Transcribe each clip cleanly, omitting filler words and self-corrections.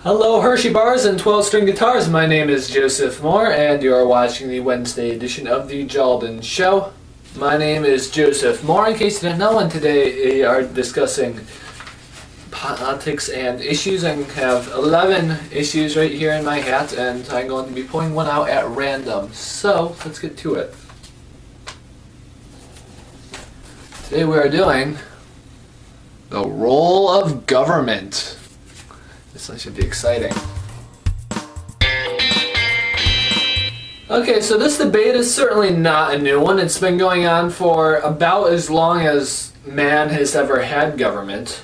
Hello Hershey bars and 12-string guitars, my name is Joseph Moore and you are watching the Wednesday edition of the Jalden Show. My name is Joseph Moore, in case you didn't know, and today we are discussing politics and issues and have 11 issues right here in my hat, and I'm going to be pulling one out at random. So, let's get to it. Today we are doing the role of government. This one should be exciting. Okay, so this debate is certainly not a new one. It's been going on for about as long as man has ever had government.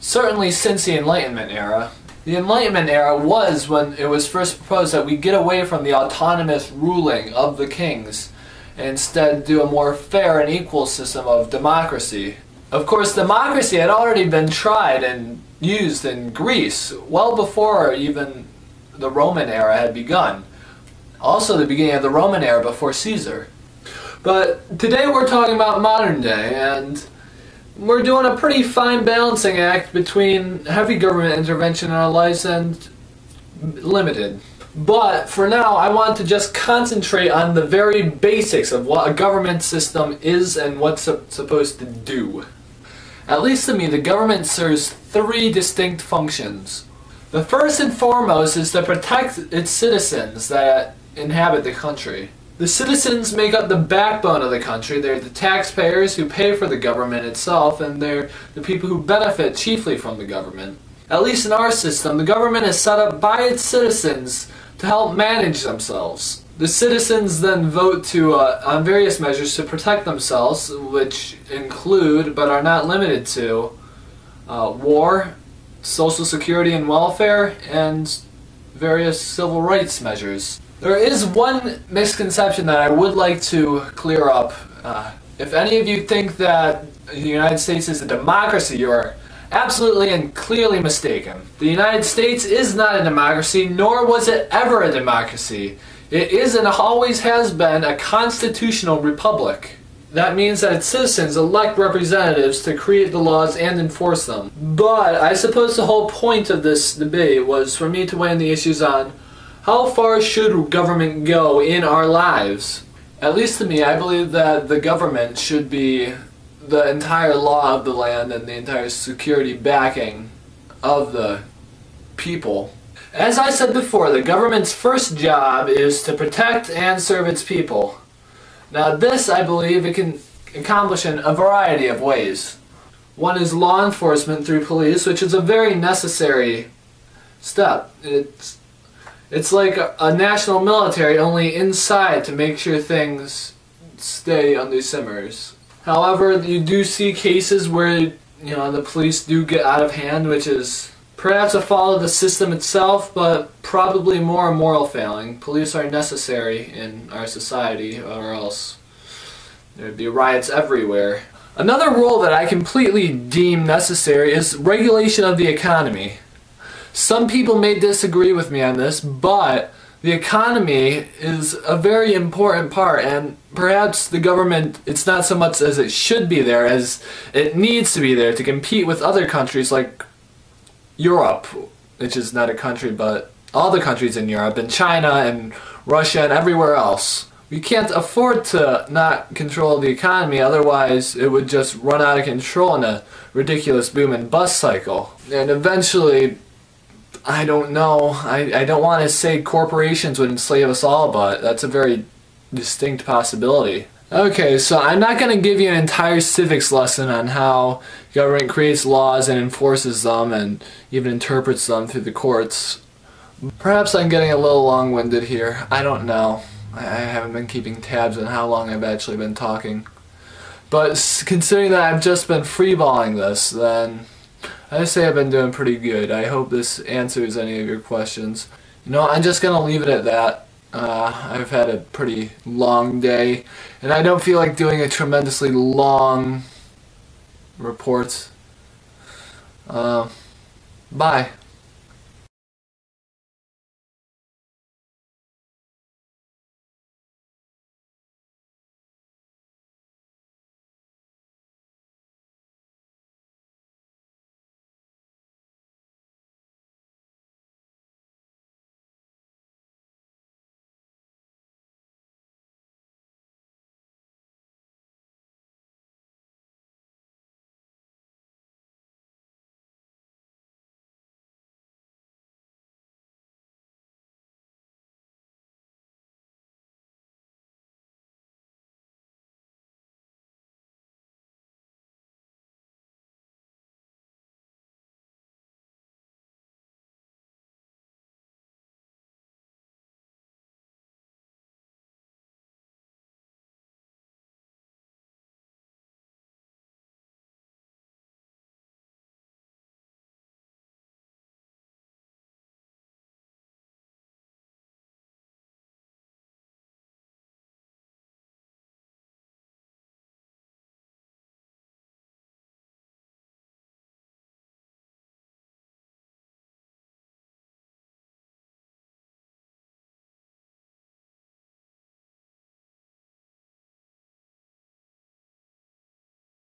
Certainly since the Enlightenment era. The Enlightenment era was when it was first proposed that we get away from the autonomous ruling of the kings and instead do a more fair and equal system of democracy. Of course, democracy had already been tried and used in Greece well before even the Roman era had begun. Also the beginning of the Roman era before Caesar. But today we're talking about modern day, and we're doing a pretty fine balancing act between heavy government intervention in our lives and limited. But for now, I want to just concentrate on the very basics of what a government system is and what's supposed to do. At least to me, the government serves three distinct functions. The first and foremost is to protect its citizens that inhabit the country. The citizens make up the backbone of the country. They're the taxpayers who pay for the government itself, and they're the people who benefit chiefly from the government. At least in our system, the government is set up by its citizens to help manage themselves. The citizens then vote on various measures to protect themselves, which include, but are not limited to, war, social security and welfare, and various civil rights measures. There is one misconception that I would like to clear up. If any of you think that the United States is a democracy, you are absolutely and clearly mistaken. The United States is not a democracy, nor was it ever a democracy. It is and always has been a constitutional republic. That means that its citizens elect representatives to create the laws and enforce them. But I suppose the whole point of this debate was for me to weigh in the issues on how far should government go in our lives. At least to me, I believe that the government should be the entire law of the land and the entire security backing of the people. As I said before, the government's first job is to protect and serve its people. Now this, I believe, it can accomplish in a variety of ways. One is law enforcement through police, which is a very necessary step. It's like a national military, only inside to make sure things stay under simmers. However, you do see cases where, the police do get out of hand, which is perhaps a fault of the system itself, but probably more a moral failing. Police are necessary in our society, or else there'd be riots everywhere. Another role that I completely deem necessary is regulation of the economy. Some people may disagree with me on this, but the economy is a very important part, and perhaps the government, it's not so much as it should be there as it needs to be there to compete with other countries like Europe, which is not a country, but all the countries in Europe, and China and Russia and everywhere else. We can't afford to not control the economy, otherwise it would just run out of control in a ridiculous boom and bust cycle. And eventually, I don't know, I don't want to say corporations would enslave us all, but that's a very distinct possibility. Okay, so I'm not going to give you an entire civics lesson on how government creates laws and enforces them and even interprets them through the courts. Perhaps I'm getting a little long-winded here. I don't know. I haven't been keeping tabs on how long I've actually been talking. But considering that I've just been freeballing this, then I say I've been doing pretty good. I hope this answers any of your questions. I'm just going to leave it at that. I've had a pretty long day, and I don't feel like doing a tremendously long report. Bye.